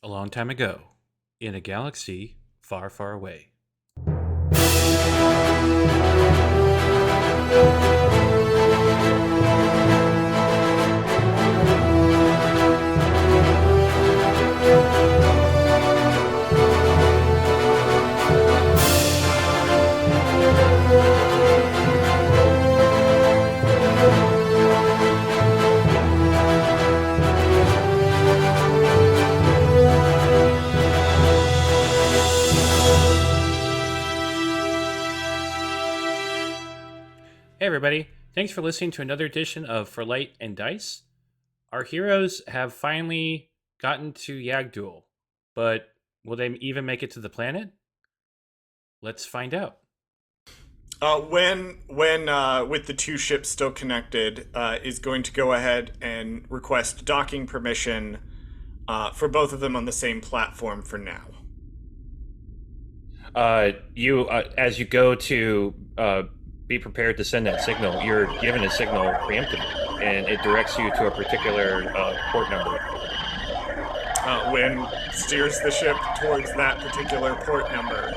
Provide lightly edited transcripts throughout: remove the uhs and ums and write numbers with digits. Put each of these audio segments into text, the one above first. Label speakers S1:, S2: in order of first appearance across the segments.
S1: A long time ago, in a galaxy far, far away. Hey, everybody. Thanks for listening to another edition of For Light and Dice. Our heroes have finally gotten to Yag'Dhul, but will they even make it to the planet? Let's find out.
S2: When with the two ships still connected, is going to go ahead and request docking permission for both of them on the same platform for now.
S1: As you go to be prepared to send that signal, you're given a signal preemptively, and it directs you to a particular port number.
S2: When steers the ship towards that particular port number,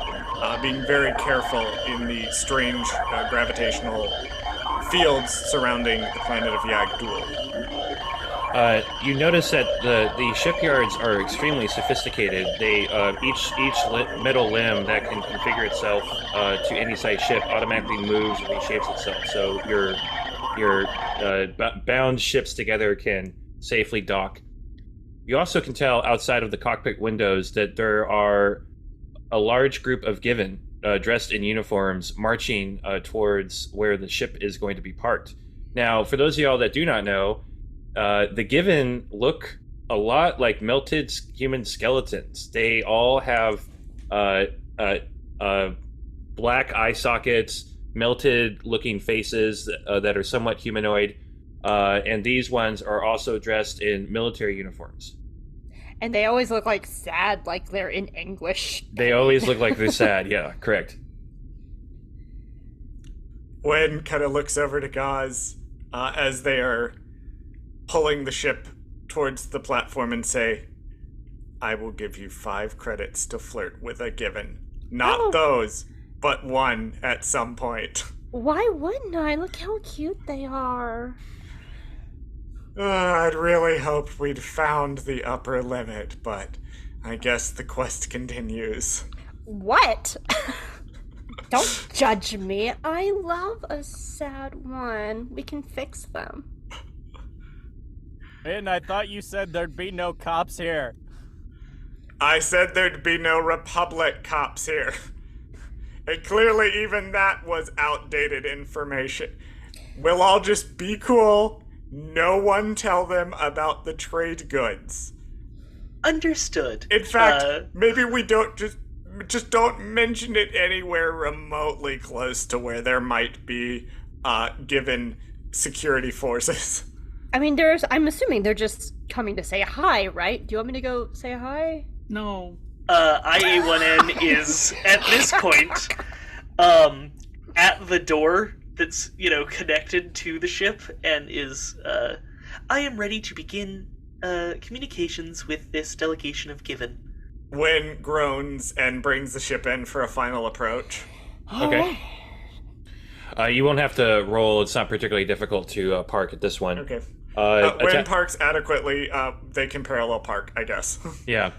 S2: being very careful in the strange gravitational fields surrounding the planet of Yag'Dhul.
S1: You notice that the shipyards are extremely sophisticated. They each metal limb that can configure itself to any size ship automatically moves and reshapes itself. So your bound ships together can safely dock. You also can tell outside of the cockpit windows that there are a large group of Given dressed in uniforms marching towards where the ship is going to be parked. Now, for those of y'all that do not know, the Given look a lot like melted human skeletons. They all have black eye sockets, melted-looking faces that are somewhat humanoid, and these ones are also dressed in military uniforms.
S3: And they always look like sad, like they're in anguish.
S1: They always look like they're sad, yeah, correct.
S2: Gwen kind of looks over to Gaz as they are pulling the ship towards the platform and say, I will give you 5 credits to flirt with a Given. Not those, but one at some point.
S3: Why wouldn't I? Look how cute they are.
S2: I'd really hoped we'd found the upper limit, but I guess the quest continues.
S3: What? Don't judge me. I love a sad one. We can fix them.
S4: And I thought you said there'd be no cops here.
S2: I said there'd be no Republic cops here. And clearly even that was outdated information. We'll all just be cool. No one tell them about the trade goods.
S5: Understood.
S2: In fact, maybe we don't just don't mention it anywhere remotely close to where there might be Given security forces.
S3: I mean, I'm assuming they're just coming to say hi, right? Do you want me to go say hi?
S5: No. IA1N is, at this point, at the door that's, connected to the ship and is, I am ready to begin communications with this delegation of Given.
S2: Gwen groans and brings the ship in for a final approach.
S1: Okay. You won't have to roll. It's not particularly difficult to park at this one.
S2: Okay. When parks adequately, they can parallel park, I guess.
S1: Yeah.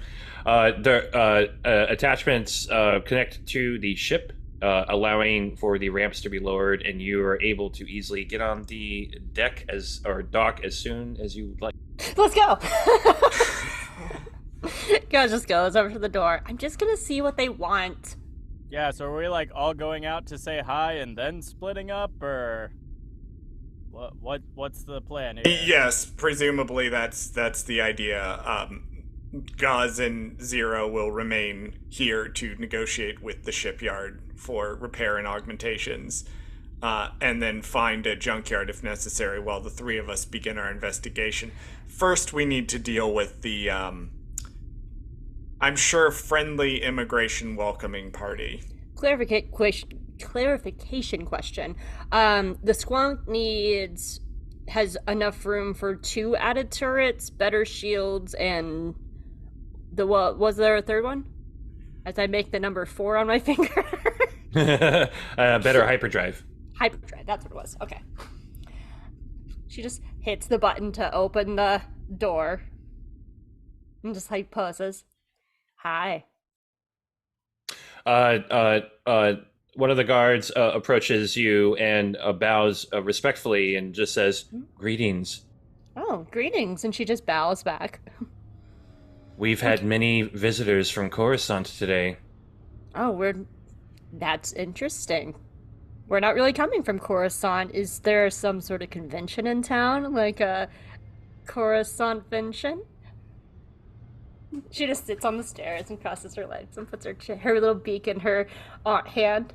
S1: The attachments connect to the ship, allowing for the ramps to be lowered, and you are able to easily get on the deck dock as soon as you like.
S3: Let's go! Guys, just go. Let's over to the door. I'm just gonna see what they want.
S4: Yeah, so are we all going out to say hi and then splitting up, or what's the plan here?
S2: Yes, presumably that's the idea. Gaz and Zero will remain here to negotiate with the shipyard for repair and augmentations, and then find a junkyard if necessary while the 3 of us begin our investigation. First, we need to deal with the, I'm sure, friendly immigration welcoming party.
S3: Clarification question. The Squonk has enough room for 2 added turrets, better shields, and Was there a third one? As I make the number 4 on my finger.
S1: Better hyperdrive.
S3: Hyperdrive, that's what it was. Okay. She just hits the button to open the door. And just like poses. Hi.
S1: One of the guards approaches you and bows respectfully and just says, "Greetings.
S3: Oh, greetings. And she just bows back.
S1: We've had many visitors from Coruscant today."
S3: Oh, that's interesting. We're not really coming from Coruscant. Is there some sort of convention in town? Like a Coruscant-vention? She just sits on the stairs and crosses her legs and puts her little beak in her hand.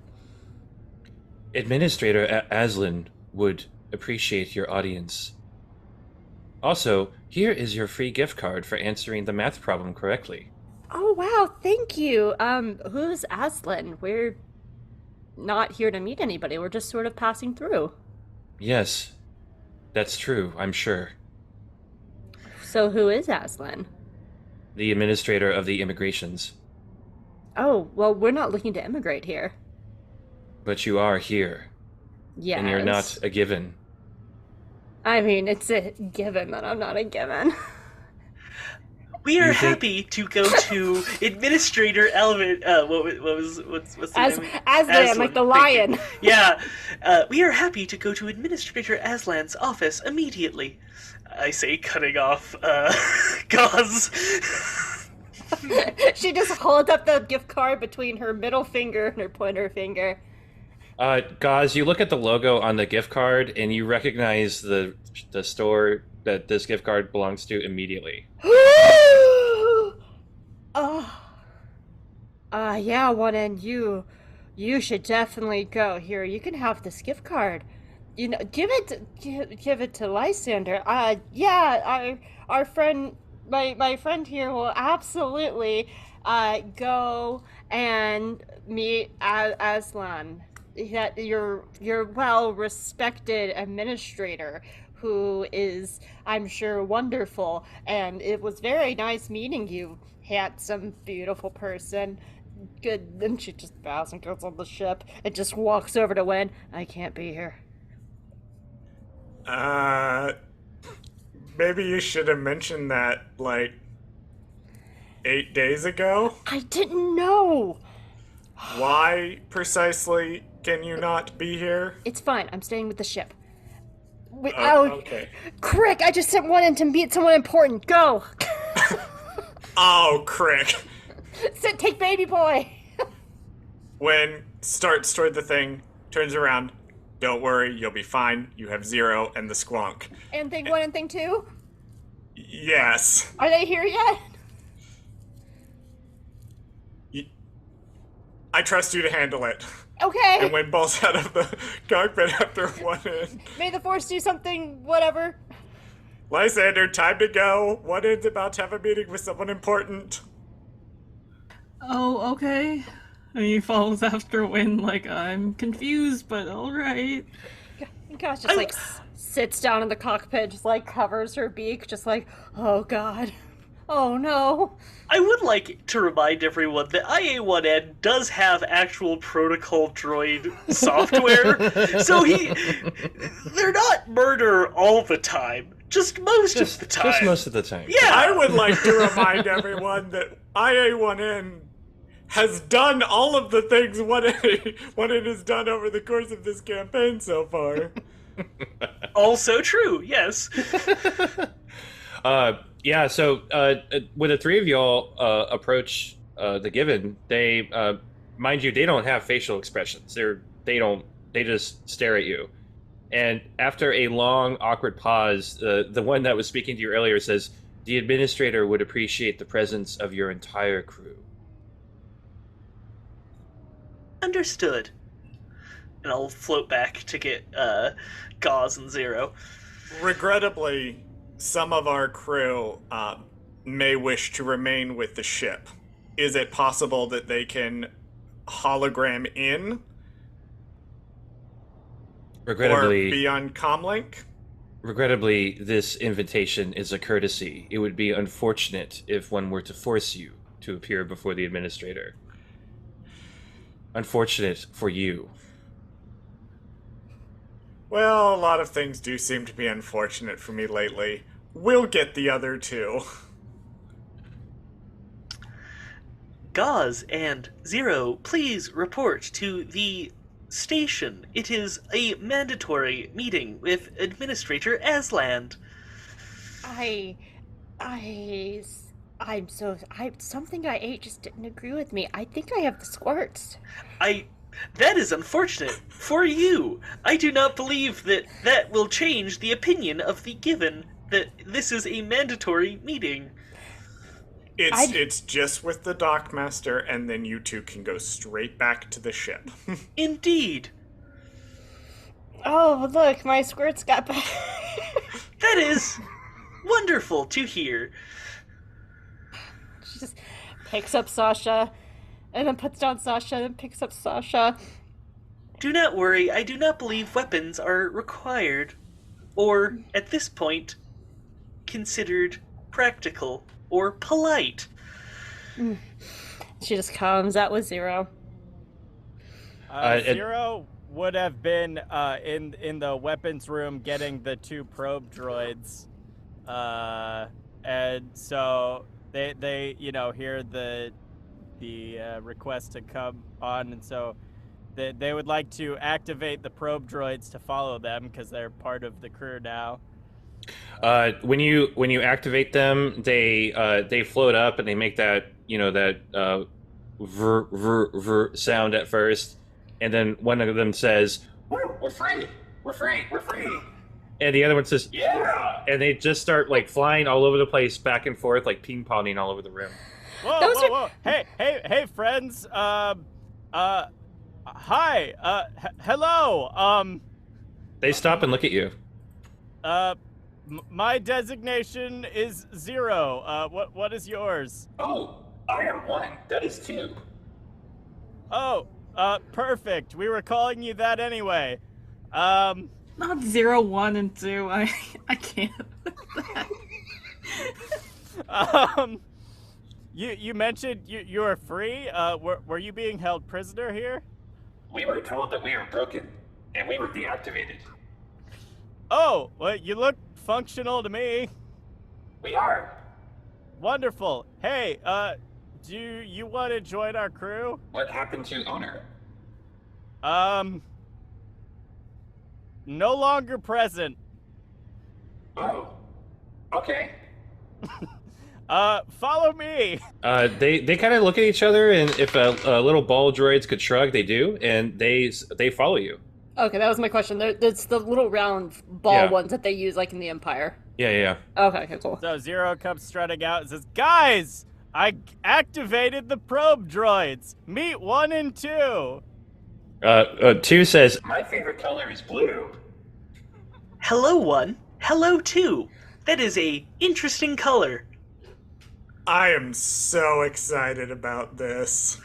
S1: Administrator Aslan would appreciate your audience. Also, here is your free gift card for answering the math problem correctly.
S3: Oh, wow, thank you. Who's Aslan? We're not here to meet anybody. We're just sort of passing through.
S1: Yes, that's true, I'm sure.
S3: So who is Aslan?
S1: The administrator of the immigrations.
S3: Oh, well, we're not looking to immigrate here.
S1: But you are here.
S3: Yes.
S1: And you're not a given.
S3: I mean, it's a given that I'm not a given.
S5: We are happy to go to Administrator Elvin. What's the name?
S3: Aslan, like the lion.
S5: Yeah, we are happy to go to Administrator Aslan's office immediately. I say, cutting off Gauze.
S3: She just holds up the gift card between her middle finger and her pointer finger.
S1: Gauze, you look at the logo on the gift card and you recognize the store that this gift card belongs to immediately.
S3: Yeah, one end, you should definitely go. Here, you can have this gift card. You know, give it to Lysander. Our friend, my friend here will absolutely go and meet Aslan. Your well-respected administrator, who is, I'm sure, wonderful. And it was very nice meeting you, handsome, beautiful person. Good. Then she just bows and goes on the ship and just walks over to Wen. I can't be here.
S2: Maybe you should have mentioned that, 8 days ago?
S3: I didn't know!
S2: Why, precisely, can you not be here?
S3: It's fine, I'm staying with the ship.
S2: Okay.
S3: Crick, I just sent one in to meet someone important. Go!
S2: Oh, Crick.
S3: Take baby boy!
S2: When starts toward the thing, turns around. Don't worry, you'll be fine. You have Zero and the Squonk.
S3: And thing 1 and thing 2?
S2: Yes.
S3: Are they here yet?
S2: I trust you to handle it.
S3: Okay.
S2: And when balls out of the cockpit after one end.
S3: May the Force do something, whatever.
S2: Lysander, time to go. One end's about to have a meeting with someone important.
S6: Oh, okay. And he follows after Win like, I'm confused, but alright.
S3: Gosh, just sits down in the cockpit, just covers her beak, just oh god. Oh no.
S5: I would like to remind everyone that IA-1N does have actual protocol droid software, so they're not murder all the time, just most of the time.
S1: Just most of the time.
S5: Yeah.
S2: I would like to remind everyone that IA-1N has done all of the things 1N has done over the course of this campaign so far.
S5: Also true, yes.
S1: Yeah, so when the three of y'all approach the Given, they, mind you, they don't have facial expressions. They just stare at you. And after a long, awkward pause, the one that was speaking to you earlier says, "The administrator would appreciate the presence of your entire crew."
S5: Understood. And I'll float back to get Gauze and Zero.
S2: Regrettably, some of our crew may wish to remain with the ship. Is it possible that they can hologram in?
S1: Regrettably,
S2: or be on comlink?
S1: Regrettably, this invitation is a courtesy. It would be unfortunate if one were to force you to appear before the administrator. Unfortunate for you.
S2: Well, a lot of things do seem to be unfortunate for me lately. We'll get the other two.
S5: Gauze and Zero, please report to the station. It is a mandatory meeting with Administrator Aslan.
S3: Something I ate just didn't agree with me. I think I have the squirts.
S5: That is unfortunate for you. I do not believe that will change the opinion of the Given that this is a mandatory meeting.
S2: It's just with the dockmaster, and then you two can go straight back to the ship.
S5: Indeed.
S3: Oh, look, my squirts got better.
S5: That is wonderful to hear.
S3: She just picks up Sasha, and then puts down Sasha, and then picks up Sasha.
S5: Do not worry, I do not believe weapons are required, or, at this point, considered practical or polite.
S3: She just comes out with Zero.
S4: Zero would have been in the weapons room getting the 2 probe droids, and so they hear the request to come on, and so they would like to activate the probe droids to follow them because they're part of the crew now.
S1: When you activate them, they float up and they make that ver ver ver sound at first, and then one of them says, "We're free, we're free, we're free," and the other one says, "Yeah," and they just start like flying all over the place, back and forth, like ping ponging all over the room.
S4: Whoa! Hey, friends. Hi. Hello.
S1: They stop and look at you.
S4: My designation is Zero. What is yours?
S1: Oh, I am 1. That is 2.
S4: Oh, perfect. We were calling you that anyway.
S6: Not 0, 1, and 2. I can't with that.
S4: You mentioned you were free. Were you being held prisoner here?
S1: We were told that we were broken, and we were deactivated.
S4: Oh, well, you look functional to me.
S1: We are.
S4: Wonderful. Hey, do you want to join our crew?
S1: What happened to Owner?
S4: No longer present.
S1: Oh, okay.
S4: Follow me.
S1: They kind of look at each other, and if a little ball droids could shrug, they do, and they follow you.
S3: Okay, that was my question. It's the little round ball ones that they use, like in the Empire.
S1: Yeah.
S3: Okay, cool.
S4: So Zero comes strutting out and says, "Guys, I activated the probe droids. Meet 1 and 2.
S1: 2 says, "My favorite color is blue."
S5: Hello, 1. Hello, 2. That is a interesting color.
S2: I am so excited about this.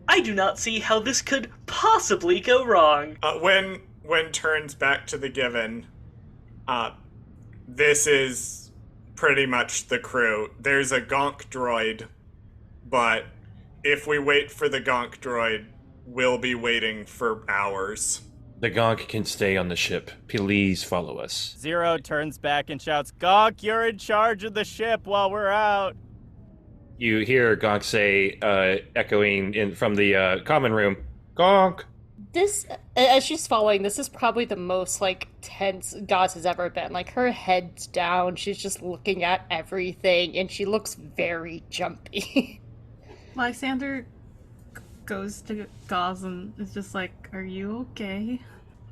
S5: I do not see how this could possibly go wrong.
S2: When turns back to the Given, this is pretty much the crew. There's a gonk droid, but if we wait for the gonk droid, we'll be waiting for hours.
S1: The Gonk can stay on the ship. Please follow us.
S4: Zero turns back and shouts, "Gonk, you're in charge of the ship while we're out."
S1: You hear Gonk say, echoing in from the common room, "Gonk."
S3: This, as she's following, this is probably the most, like, tense Gauze has ever been. Like, her head's down, she's just looking at everything, and she looks very jumpy.
S6: Lysander goes to Gauze and is just like, "Are you okay?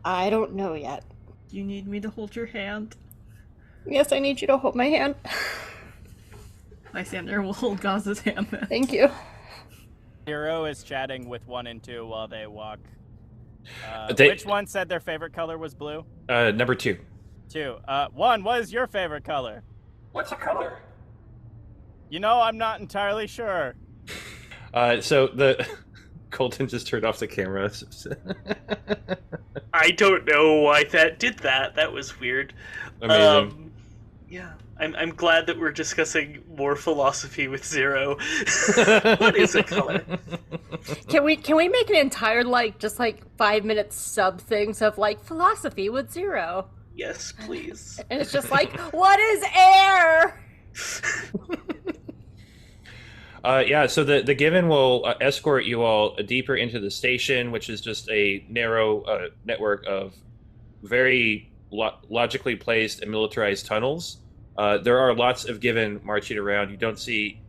S3: I don't know yet.
S6: Do you need me to hold your hand?"
S3: Yes, I need you to hold my hand.
S6: Lysander will hold Gauze's hand then.
S3: Thank you.
S4: Zero is chatting with 1 and 2 while they walk.
S1: They-
S4: Which one said their favorite color was blue?
S1: Number 2.
S4: 2. 1, what is your favorite color?
S1: What's a color?
S4: I'm not entirely sure.
S1: So the Colton just turned off the camera.
S5: I don't know why that did that. That was weird.
S1: Amazing.
S5: Yeah. I'm glad that we're discussing more philosophy with Zero. What is a color?
S3: Can we make an entire just 5 minute sub things of philosophy with Zero?
S5: Yes, please.
S3: And it's just what is air?
S1: Yeah, so the Given will escort you all deeper into the station, which is just a narrow network of very logically placed and militarized tunnels. There are lots of Given marching around. You don't see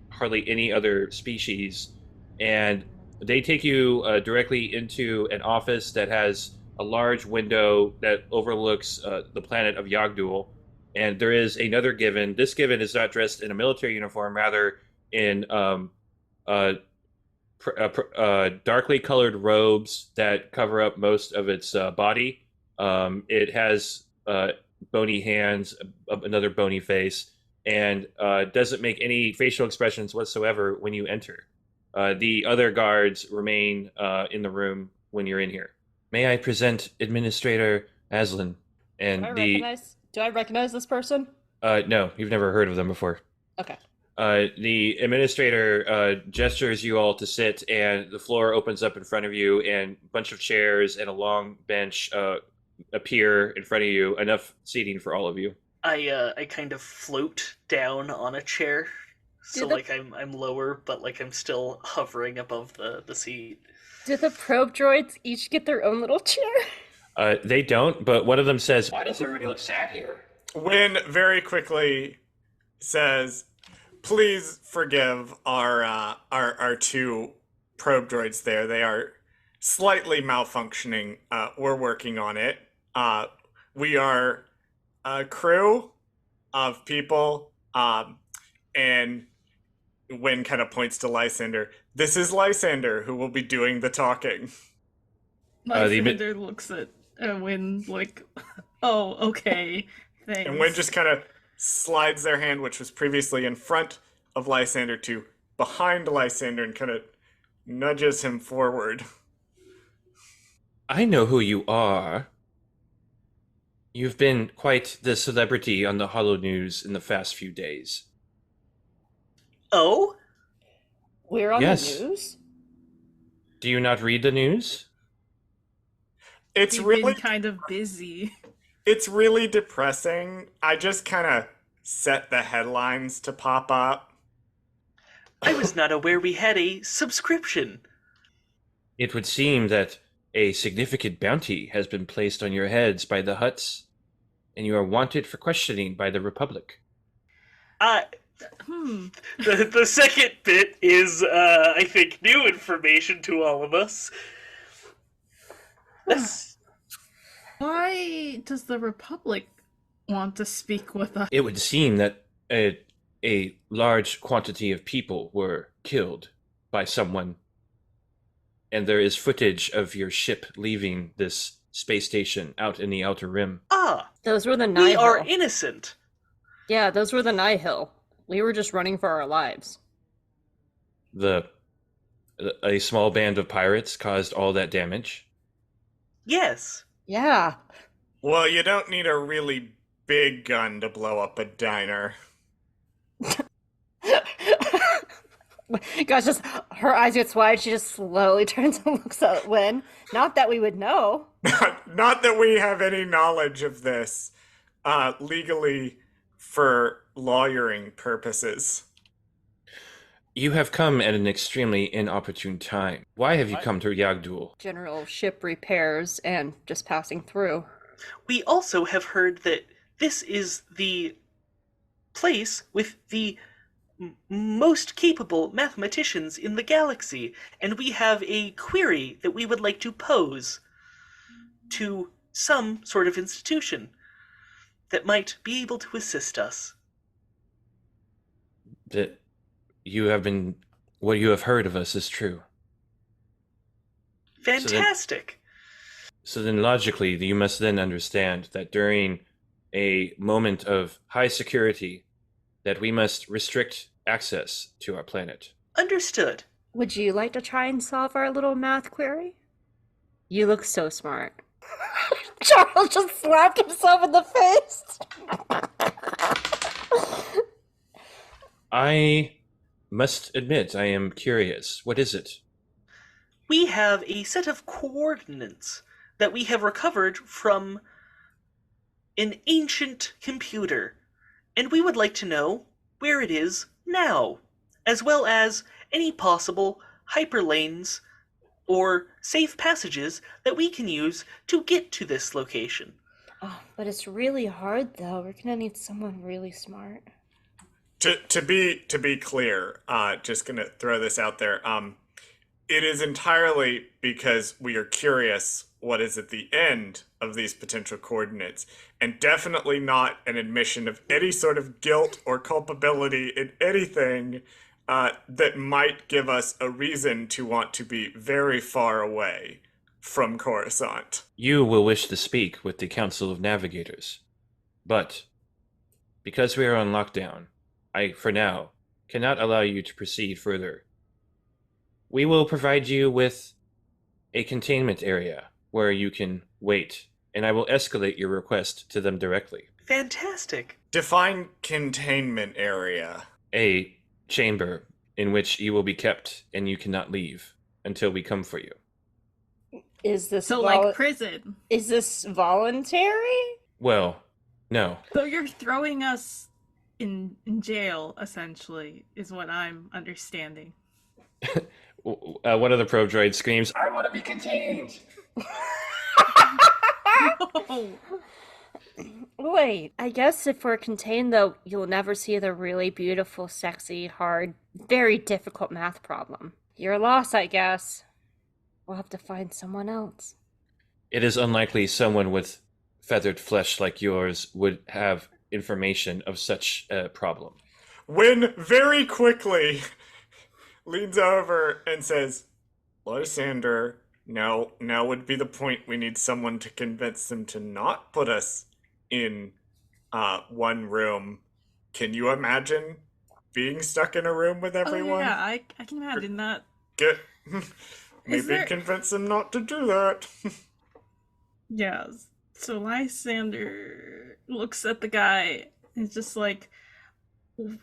S1: hardly any other species, and they take you directly into an office that has a large window that overlooks the planet of Yag'Dhul. And there is another Given. This Given is not dressed in a military uniform, rather in darkly colored robes that cover up most of its body. It has bony hands, another bony face, and doesn't make any facial expressions whatsoever when you enter. The other guards remain in the room when you're in here. May I present Administrator Aslan? And
S3: Do I recognize this person?
S1: No, you've never heard of them before.
S3: Okay.
S1: The administrator gestures you all to sit, and the floor opens up in front of you, and a bunch of chairs and a long bench appear in front of you, enough seating for all of you.
S5: I kind of float down on a chair, so I'm lower, but I'm still hovering above the seat.
S3: Do the probe droids each get their own little chair?
S1: They don't, but one of them says, "Why does everybody look sad here?"
S2: Wynn very quickly says, "Please forgive our two probe droids there. They are slightly malfunctioning. We're working on it. We are a crew of people, and Wynn kind of points to Lysander. This is Lysander who will be doing the talking."
S6: Lysander looks at Wynn oh, okay, thanks.
S2: And Wynn just kind of slides their hand, which was previously in front of Lysander, to behind Lysander and kind of nudges him forward.
S1: I know who you are. You've been quite the celebrity on the Holo News in the past few days.
S5: Oh?
S3: We're on
S1: Yes.
S3: the news?
S1: Do you not read the news?
S2: It's
S6: We've
S2: really
S6: been kind of busy.
S2: It's really depressing. I just kind of set the headlines to pop up.
S5: I was not aware we had a subscription.
S1: It would seem that a significant bounty has been placed on your heads by the Hutts, and you are wanted for questioning by the Republic.
S5: The second bit is, I think, new information to all of us.
S6: Why does the Republic want to speak with us?
S1: It would seem that a large quantity of people were killed by someone, and there is footage of your ship leaving this space station out in the Outer Rim.
S3: Those were the Nihil.
S5: We are innocent.
S3: Yeah, those were the Nihil. We were just running for our lives.
S1: A small band of pirates caused all that damage?
S5: Yes.
S3: Yeah.
S2: Well, you don't need a really big gun to blow up a diner.
S3: Gosh, just her eyes gets wide. She just slowly turns and looks at Wynn. Not that we would know.
S2: Not that we have any knowledge of this legally for lawyering purposes.
S1: You have come at an extremely inopportune time. Why have you come to Yag'Dhul?
S3: General ship repairs and just passing through.
S5: We also have heard that this is the place with the most capable mathematicians in the galaxy, and we have a query that we would like to pose to some sort of institution that might be able to assist us.
S1: That what you have heard of us is true.
S5: Fantastic.
S1: So then logically, you must then understand that during a moment of high security, that we must restrict access to our planet.
S5: Understood.
S3: Would you like to try and solve our little math query? You look so smart. Charles just slapped himself in the face.
S1: I must admit, I am curious. What is it?
S5: We have a set of coordinates that we have recovered from an ancient computer, and we would like to know where it is now, as well as any possible hyperlanes or safe passages that we can use to get to this location.
S3: Oh, but it's really hard though. We're gonna need someone really smart.
S2: To be clear, just gonna throw this out there. It is entirely because we are curious what is at the end of these potential coordinates, and definitely not an admission of any sort of guilt or culpability in anything that might give us a reason to want to be very far away from Coruscant.
S1: You will wish to speak with the Council of Navigators. But, because we are on lockdown, I, for now, cannot allow you to proceed further. We will provide you with a containment area where you can wait, and I will escalate your request to them directly.
S5: Fantastic.
S2: Define containment area.
S1: A chamber in which you will be kept and you cannot leave until we come for you.
S3: Is this
S6: So, like prison.
S3: Is this voluntary?
S1: Well, no.
S6: So you're throwing us in jail, essentially, is what I'm understanding.
S1: One of the probe droids screams, I want to be contained!
S6: No.
S3: Wait, I guess if we're contained though, you'll never see the really beautiful, sexy, hard, very difficult math problem. You're a loss, I guess. We'll have to find someone else.
S1: It is unlikely someone with feathered flesh like yours would have information of such a problem.
S2: Wynn very quickly leans over and says, Lysander, now would be the point. We need someone to convince them to not put us in one room. Can you imagine being stuck in a room with everyone?
S6: Oh, yeah, I can imagine that.
S2: Get maybe
S6: there-
S2: convince them not to do that.
S6: Yeah, so Lysander looks at the guy and is just like,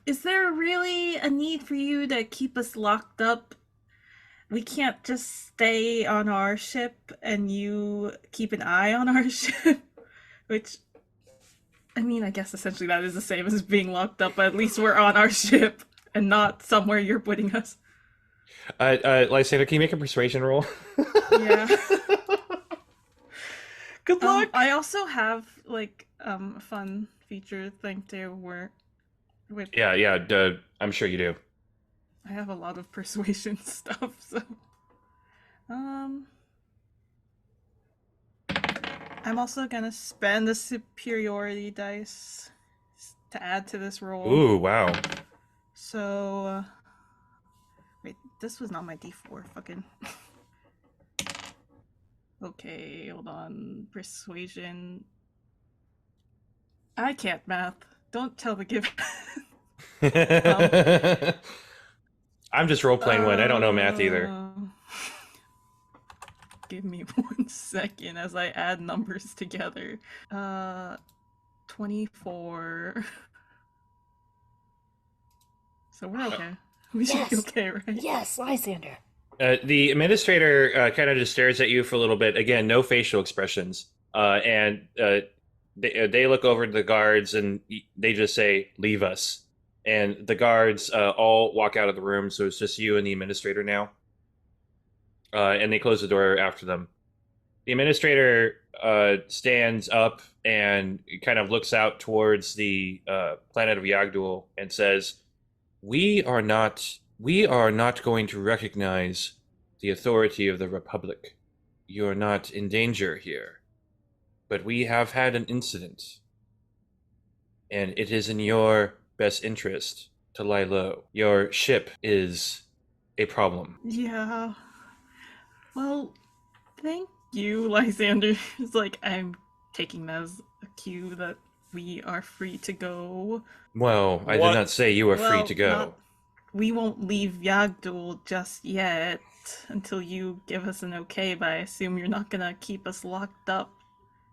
S6: is there really a need for you to keep us locked up? We can't just stay on our ship and you keep an eye on our ship? Which, I mean, I guess essentially that is the same as being locked up, but at least we're on our ship and not somewhere you're putting us.
S1: Lysander, can you make a persuasion roll?
S6: Yeah.
S5: Good luck.
S6: I also have, like, a fun feature thing too, where with
S1: Yeah, I'm sure you do.
S6: I have a lot of persuasion stuff, so I'm also gonna spend the superiority dice to add to this roll.
S1: Ooh, wow.
S6: So wait, this was not my D4, fucking. Okay, hold on. Persuasion. I can't math. Don't tell the giver.
S1: I'm just role-playing one. I don't know math either.
S6: Give me 1 second as I add numbers together. 24. So we're okay. We should be
S3: Yes.
S6: okay, right?
S3: Yes, Lysander.
S1: The administrator kind of just stares at you for a little bit. Again, no facial expressions. And they look over to the guards and they just say, leave us. And the guards all walk out of the room, so it's just you and the administrator now. And they close the door after them. The administrator stands up and kind of looks out towards the planet of Yag'Dhul and says, We are not going to recognize the authority of the Republic. You're not in danger here. But we have had an incident. And it is in your best interest to lie low. Your ship is a problem.
S6: Yeah. Well, thank you, Lysander. It's like I'm taking that as a cue that we are free to go.
S1: Well, I
S2: What?
S1: did not say you are free to go.
S6: We won't leave Yag'Dhul just yet until you give us an okay, but I assume you're not gonna keep us locked up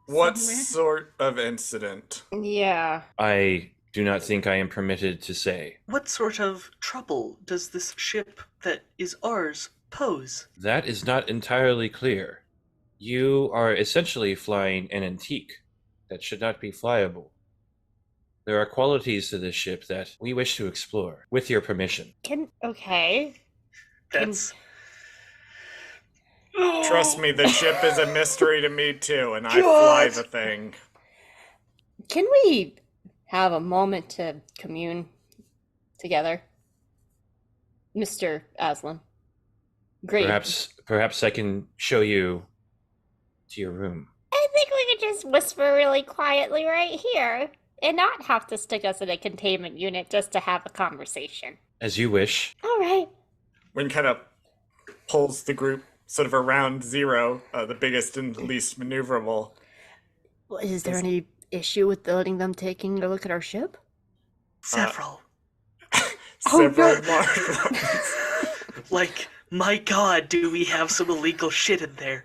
S2: What
S6: somewhere?
S2: sort of incident?
S3: Yeah.
S1: I do not think I am permitted to say.
S5: What sort of trouble does this ship that is ours pose?
S1: That is not entirely clear. You are essentially flying an antique that should not be flyable. There are qualities to this ship that we wish to explore, with your permission.
S3: Okay.
S5: That's...
S2: Trust me, the ship is a mystery to me too, and I fly the thing.
S3: Can we have a moment to commune together? Mr. Aslan. Great.
S1: Perhaps I can show you to your room.
S3: I think we could just whisper really quietly right here and not have to stick us in a containment unit just to have a conversation.
S1: As you wish.
S3: All right.
S2: Wynn kind of pulls the group sort of around Zero, the biggest and least maneuverable.
S3: Well, is there any issue with letting them taking a look at our ship?
S5: Several.
S2: Several large ones.
S5: Like, my god, do we have some illegal shit in there?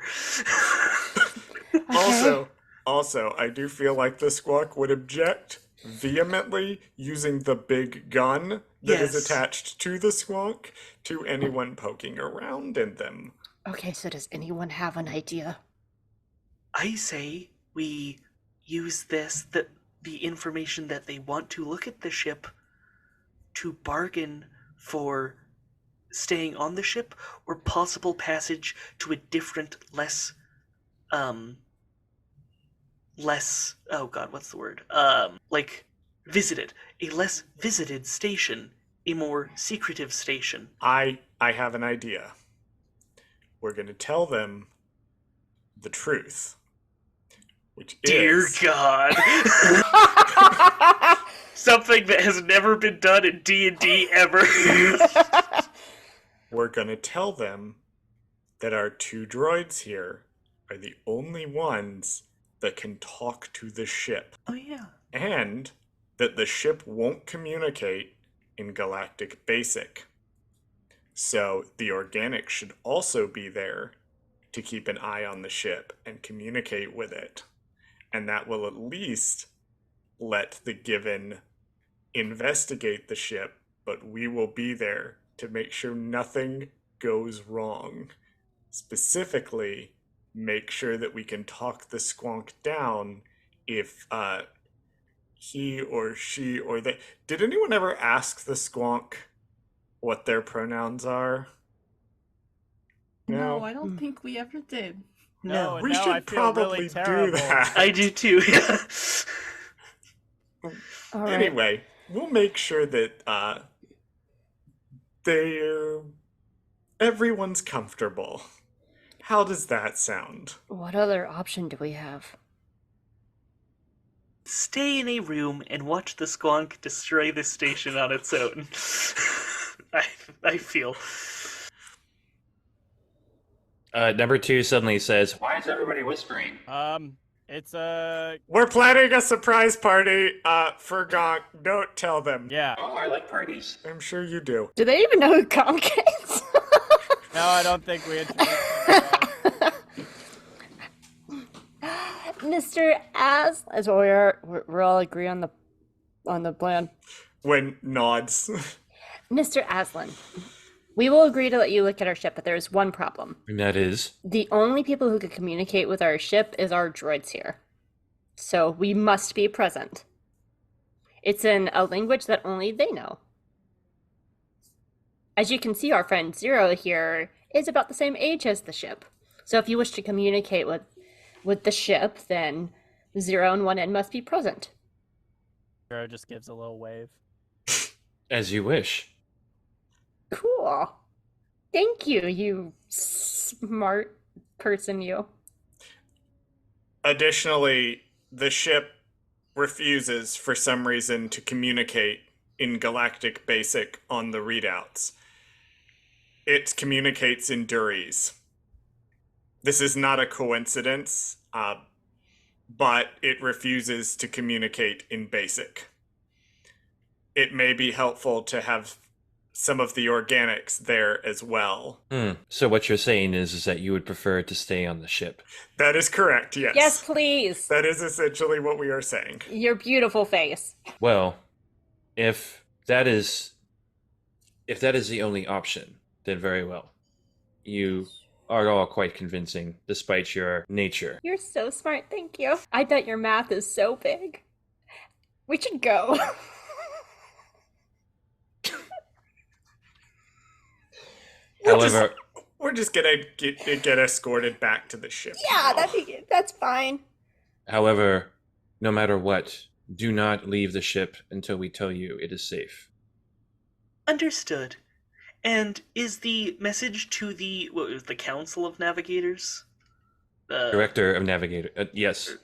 S2: Also, I do feel like the Squawk would object vehemently using the big gun that is attached to the Squawk to anyone poking around in them.
S3: Okay, so does anyone have an idea?
S5: I say we use the information that they want to look at the ship to bargain for staying on the ship or possible passage to a different, less, oh god, what's the word? A less visited station, a more secretive station.
S2: I have an idea. We're going to tell them the truth, which
S5: Dear
S2: is...
S5: God. Something that has never been done in D&D ever.
S2: We're going to tell them that our two droids here are the only ones that can talk to the ship.
S5: Oh, yeah.
S2: And that the ship won't communicate in Galactic Basic. So the organics should also be there to keep an eye on the ship and communicate with it. And that will at least let the Given investigate the ship, but we will be there to make sure nothing goes wrong. Specifically, make sure that we can talk the Squonk down if he or she or they... Did anyone ever ask the Squonk what their pronouns are?
S6: No, I don't think we ever did.
S4: No,
S2: we
S4: now I
S2: should
S4: feel
S2: probably
S4: really
S2: do
S4: terrible.
S2: that.
S5: I do too, yeah.
S3: All right.
S2: Anyway, we'll make sure that everyone's comfortable. How does that sound?
S3: What other option do we have?
S5: Stay in a room and watch the Squonk destroy the station on its own. I feel.
S1: Number 2 suddenly says, "Why is everybody whispering?"
S4: It's a...
S2: We're planning a surprise party for Gonk. Don't tell them.
S4: Yeah.
S1: Oh, I like parties.
S2: I'm sure you do.
S3: Do they even know who Conk is?
S4: No, I don't think we introduced
S3: Mr. As we're all agree on the plan.
S2: When nods.
S3: Mr. Aslan, we will agree to let you look at our ship, but there is one problem.
S1: And that is?
S3: The only people who can communicate with our ship is our droids here. So we must be present. It's in a language that only they know. As you can see, our friend Zero here is about the same age as the ship. So if you wish to communicate with the ship, then Zero and 1N must be present.
S4: Zero just gives a little wave.
S1: As you wish.
S3: Cool. Thank you, you smart person, you.
S2: Additionally, the ship refuses, for some reason, to communicate in Galactic Basic on the readouts. It communicates in Duries. This is not a coincidence, but it refuses to communicate in Basic. It may be helpful to have some of the organics there as well.
S1: So what you're saying is that you would prefer to stay on the ship.
S2: That is correct, yes.
S3: Yes, please.
S2: That is essentially what we are saying.
S3: Your beautiful face.
S1: Well, If that is the only option, then very well. You are all quite convincing, despite your nature.
S3: You're so smart, thank you. I bet your math is so big. We should go.
S1: However,
S2: We're just gonna get escorted back to the ship.
S3: Yeah,
S2: now.
S3: that's fine.
S1: however, no matter what, do not leave the ship until we tell you it is safe.
S5: Understood. And is the message to the Council of Navigators?
S1: Director of Navigator. Yes.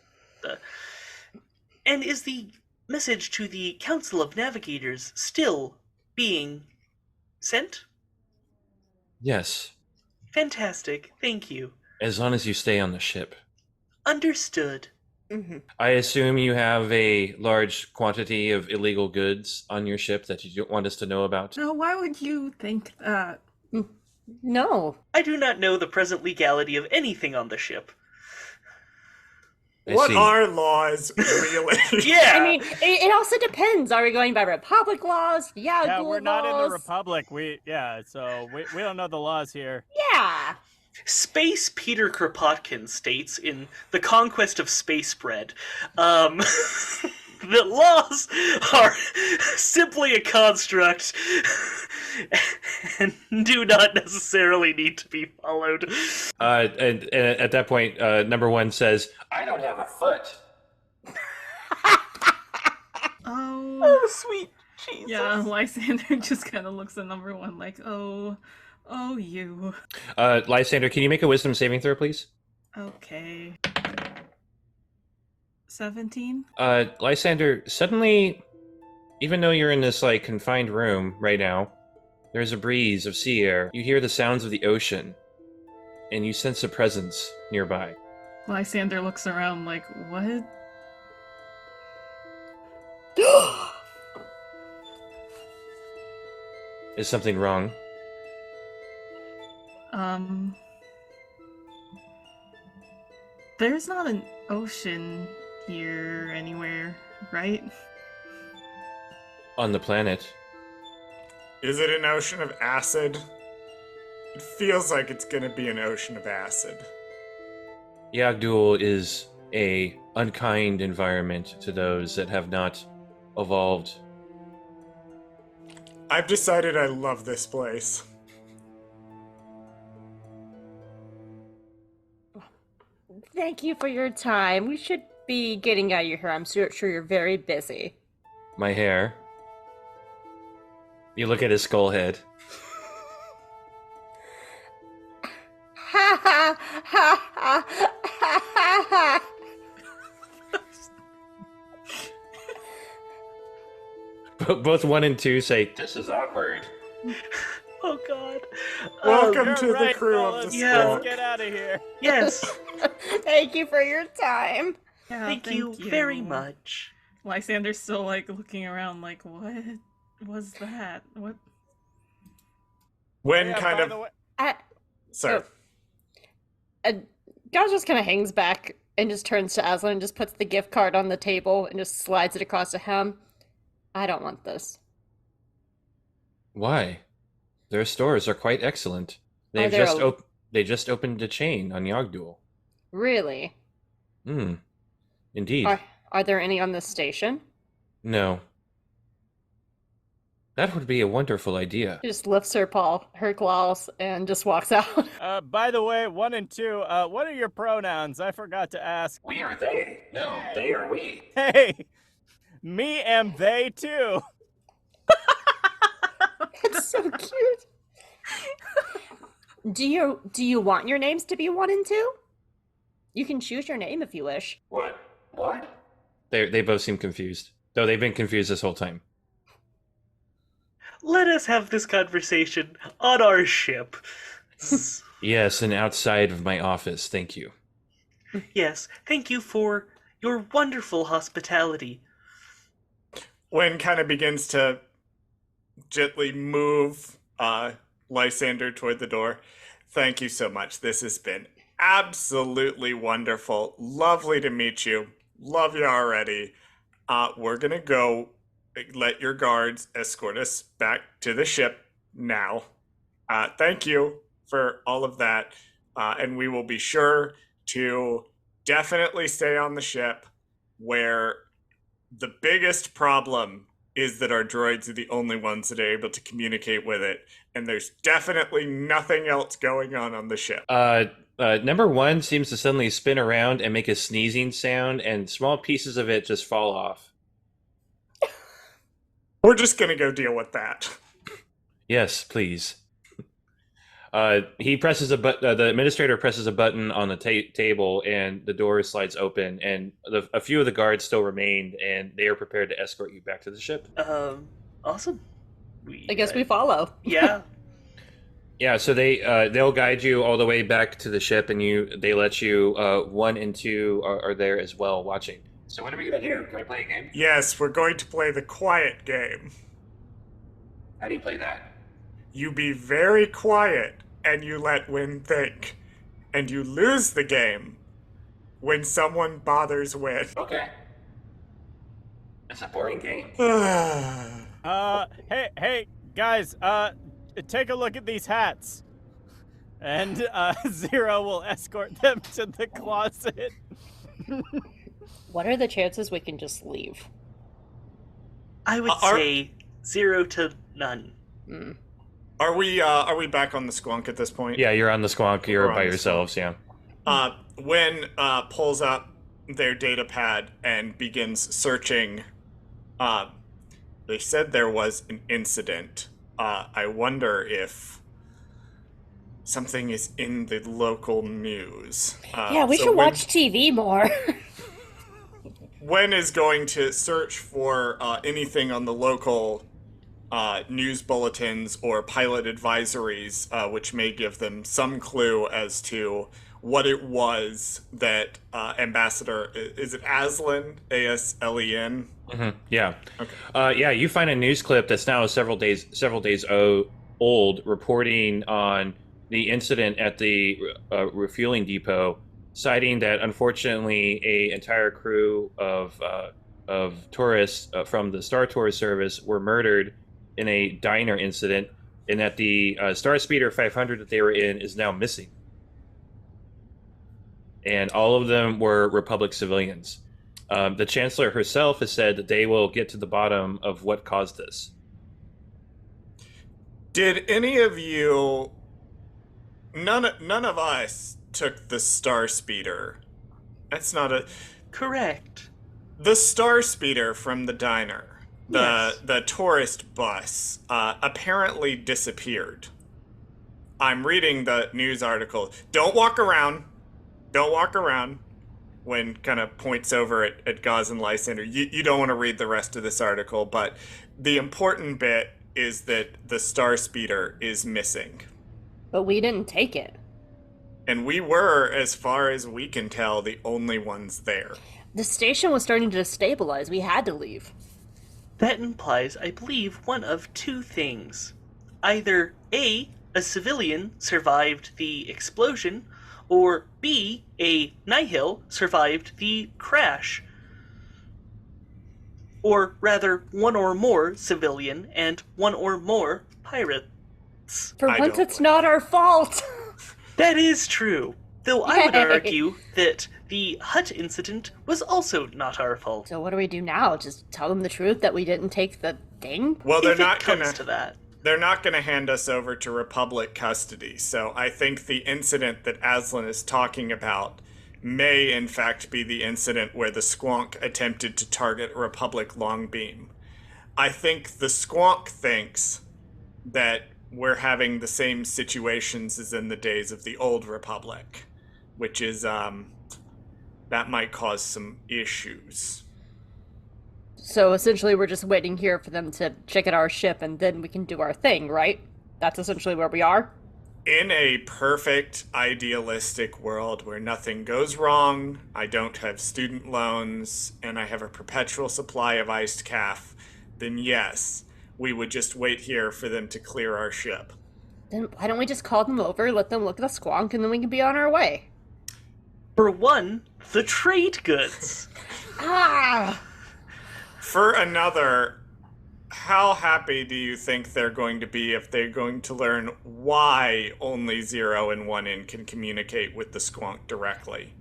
S5: And is the message to the Council of Navigators still being sent?
S1: Yes.
S5: Fantastic. Thank you.
S1: As long as you stay on the ship.
S5: Understood.
S3: Mm-hmm.
S1: I assume you have a large quantity of illegal goods on your ship that you don't want us to know about.
S6: No, why would you think that?
S3: No.
S5: I do not know the present legality of anything on the ship.
S1: I
S2: What
S1: see.
S2: are laws, really?
S5: Yeah!
S3: I mean, it also depends. Are we going by Republic laws?
S4: Yeah,
S3: Yag'Dhul
S4: we're not in the
S3: laws?
S4: Republic. So we don't know the laws here.
S3: Yeah.
S5: Space Peter Kropotkin states in The Conquest of Space Bread that laws are simply a construct and do not necessarily need to be followed.
S1: And at that point, number one says, "I don't have a foot."
S6: Oh,
S5: Sweet Jesus.
S6: yeah, Lysander just kind of looks at number one like, oh, you.
S1: Lysander, can you make a wisdom saving throw, please?
S6: Okay. 17?
S1: Lysander, suddenly, even though you're in this like confined room right now, there's a breeze of sea air. You hear the sounds of the ocean, and you sense a presence nearby.
S6: Lysander looks around like, what?
S1: Is something wrong?
S6: There's not an ocean here anywhere, right?
S1: On the planet?
S2: Is it an ocean of acid? It feels like it's gonna be an ocean of acid.
S1: Yag'Dhul is a unkind environment to those that have not evolved.
S2: I've decided I love this place.
S3: Thank you for your time. We should be getting out of here. I'm sure you're very busy.
S1: My hair. You look at his skull head.
S3: Ha ha ha ha ha ha ha.
S1: Both 1 and 2 say, "This is awkward."
S5: Oh God.
S2: Welcome
S4: You're
S2: to the
S4: right,
S2: crew
S4: fellas.
S2: of the
S5: Yeah.
S2: Squawk.
S4: Let's get out of here.
S5: Yes.
S3: Thank you for your time.
S6: Yeah,
S5: Thank you very much.
S6: Lysander's still like looking around like, what was that? What?
S2: When
S4: Yeah,
S2: kind
S4: by
S2: of
S4: the way-
S2: sorry.
S3: Gaz just kind of hangs back and just turns to Aslan and just puts the gift card on the table and just slides it across to him. I don't want this.
S1: Why? Their stores are quite excellent.
S3: Are
S1: They've
S3: there
S1: just
S3: a-
S1: they just opened a chain on Yag'Dhul.
S3: Really?
S1: Indeed.
S3: Are there any on this station?
S1: No. That would be a wonderful idea.
S3: She just lifts her claws, and just walks out.
S4: By the way, 1 and 2, what are your pronouns? I forgot to ask.
S1: We are they. No, they are we.
S4: Hey, me and they too.
S3: It's so cute. Do you want your names to be 1 and 2? You can choose your name if you wish.
S1: What? They both seem confused. Though they've been confused this whole time.
S5: Let us have this conversation on our ship.
S1: Yes, and outside of my office, thank you.
S5: Yes, thank you for your wonderful hospitality.
S2: When kind of begins to gently move Lysander toward the door. Thank you so much. This has been absolutely wonderful. Lovely to meet you. Love you already. We're gonna go let your guards escort us back to the ship now. Thank you for all of that. And we will be sure to definitely stay on the ship, where the biggest problem is that our droids are the only ones that are able to communicate with it, and there's definitely nothing else going on the ship.
S1: Number one seems to suddenly spin around and make a sneezing sound, and small pieces of it just fall off.
S2: We're just gonna go deal with that.
S1: Yes, please. He presses the administrator presses a button on the table, and the door slides open, and a few of the guards still remain, and they are prepared to escort you back to the ship.
S5: Awesome.
S3: I guess we follow.
S5: Yeah.
S1: Yeah, so they'll guide you all the way back to the ship, and they let you 1 and 2 are there as well, watching. So what are we gonna do? Can we play a game?
S2: Yes, we're going to play the quiet game.
S1: How do you play that?
S2: You be very quiet, and you let Win think. And you lose the game when someone bothers Win.
S1: Okay. It's a boring game.
S4: Hey, guys, take a look at these hats. And, Zero will escort them to the closet.
S3: What are the chances we can just leave?
S5: I would say 0 to none.
S3: Mm.
S2: Are we back on the squonk at this point?
S1: Yeah, you're on the squonk. You're by yourselves. Yeah.
S2: When pulls up their data pad and begins searching, they said there was an incident. I wonder if something is in the local news.
S3: Yeah, we should watch TV more.
S2: Wen is going to search for anything on the local news bulletins or pilot advisories, which may give them some clue as to what it was that Ambassador, is it Aslen? A-S-L-E-N?
S1: Mm-hmm. Yeah.
S2: Okay.
S1: Yeah, you find a news clip that's now several days old, reporting on the incident at the refueling depot, citing that unfortunately a entire crew of tourists from the Star Tour service were murdered in a diner incident, and that the Star Speeder 500 that they were in is now missing. And all of them were Republic civilians. The Chancellor herself has said that they will get to the bottom of what caused this.
S2: Did any of you... None of us took the Star Speeder. That's not a...
S5: Correct.
S2: The Star Speeder from the diner,
S5: Yes.
S2: the tourist bus, apparently disappeared. I'm reading the news article. Don't walk around. When kind of points over at Gauze and Lysander. You don't want to read the rest of this article, but the important bit is that the Star Speeder is missing.
S3: But we didn't take it.
S2: And we were, as far as we can tell, the only ones there.
S3: The station was starting to destabilize. We had to leave.
S5: That implies, I believe, one of two things. Either A, a civilian survived the explosion, or B, a nihil survived the crash. Or rather, one or more civilian and one or more pirates.
S3: For once, it's not our fault.
S5: That is true. Though I would
S3: Yay.
S5: argue that the hut incident was also not our fault.
S3: So what do we do now? Just tell them the truth that we didn't take the thing?
S2: Well, they're
S5: If it
S2: not
S5: comes
S2: gonna.
S5: to that.
S2: They're not going to hand us over to Republic custody, so I think the incident that Aslan is talking about may in fact be the incident where the Squonk attempted to target a Republic long beam. I think the Squonk thinks that we're having the same situations as in the days of the old Republic, which is, that might cause some issues.
S3: So essentially we're just waiting here for them to check out our ship and then we can do our thing, right? That's essentially where we are?
S2: In a perfect, idealistic world where nothing goes wrong, I don't have student loans, and I have a perpetual supply of iced calf, then yes, we would just wait here for them to clear our ship.
S3: Then why don't we just call them over, let them look at the squonk, and then we can be on our way?
S5: For one, the trade goods.
S3: Ah!
S2: For another, How happy do you think they're going to be if they're going to learn why only 0 and 1N can communicate with the squonk directly?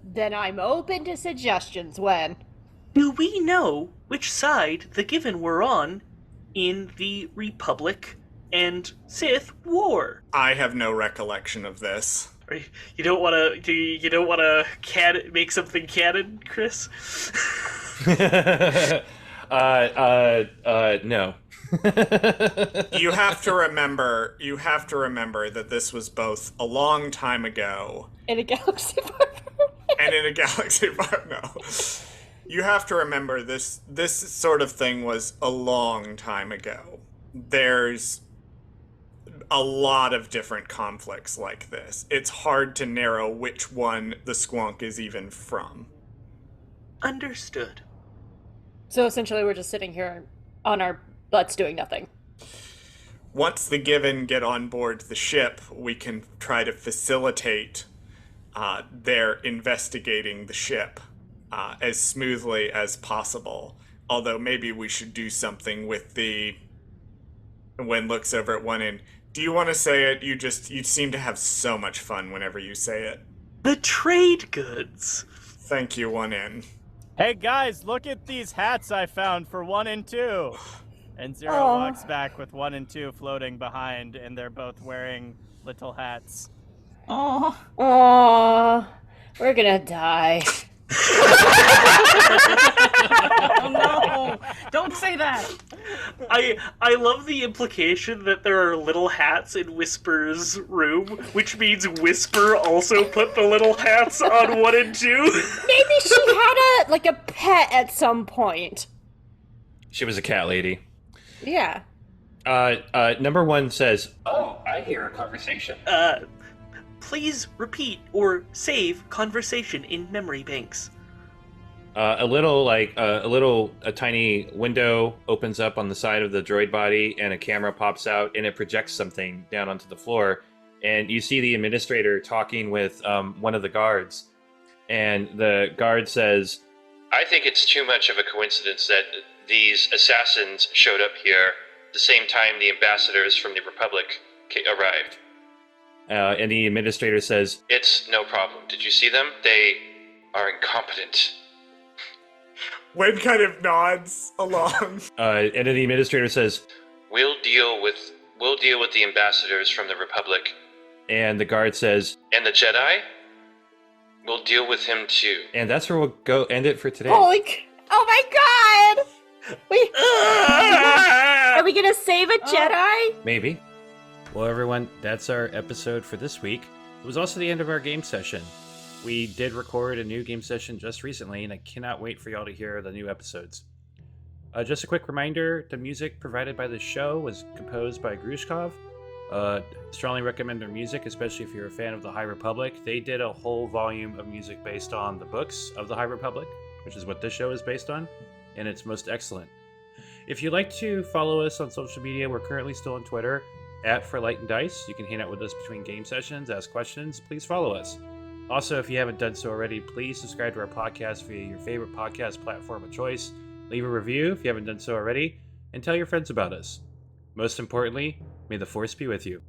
S3: Then I'm open to suggestions, Wen.
S5: Do we know which side the Given were on in the Republic and Sith War?
S2: I have no recollection of this.
S5: You don't want to? You don't want to make something canon, Chris?
S1: No.
S2: You have to remember that this was both a long time ago
S3: In a galaxy far, far away.
S2: and in a galaxy far no. You have to remember this sort of thing was a long time ago. There's a lot of different conflicts like this. It's hard to narrow which one the squonk is even from.
S5: Understood.
S3: So essentially, we're just sitting here on our butts doing nothing.
S2: Once the Given get on board the ship, we can try to facilitate their investigating the ship as smoothly as possible. Although maybe we should do something with the... Wen looks over at 1N. Do you want to say it? You seem to have so much fun whenever you say it.
S5: The trade goods.
S2: Thank you, 1N.
S4: Hey guys, look at these hats I found for 1 and 2. And Zero
S3: Aw.
S4: walks back with 1 and 2 floating behind, and they're both wearing little hats.
S6: Oh,
S3: Aww, we're gonna die.
S6: oh no! Don't say that.
S5: I love the implication that there are little hats in Whisper's room, which means Whisper also put the little hats on 1 and 2.
S3: Maybe she had a pet at some point.
S1: She was a cat lady.
S3: Yeah.
S1: Number 1 says, "Oh, I hear a conversation."
S5: Please repeat or save conversation in memory banks.
S1: A tiny window opens up on the side of the droid body, and a camera pops out, and it projects something down onto the floor. And you see the administrator talking with one of the guards, and the guard says, "I think it's too much of a coincidence that these assassins showed up here the same time the ambassadors from the Republic arrived." And the administrator says, "It's no problem. Did you see them? They are incompetent."
S2: Wen kind of nods along.
S1: And then the administrator says, We'll deal with the ambassadors from the Republic." And the guard says, "And the Jedi? We'll deal with him too." And that's where we'll go end it for today.
S3: Oh my god! Are we gonna save a Jedi?
S1: Maybe. Well, everyone, that's our episode for this week. It was also the end of our game session. We did record a new game session just recently, and I cannot wait for y'all to hear the new episodes. Just a quick reminder, the music provided by the show was composed by Grushkov. Strongly recommend their music, especially if you're a fan of the High Republic. They did a whole volume of music based on the books of the High Republic, which is what this show is based on, and it's most excellent. If you'd like to follow us on social media, we're currently still on Twitter, @ForLightAndDice. You can hang out with us between game sessions, ask questions. Please follow us. Also, if you haven't done so already, please subscribe to our podcast via your favorite podcast platform of choice. Leave a review if you haven't done so already, and tell your friends about us. Most importantly, may the Force be with you.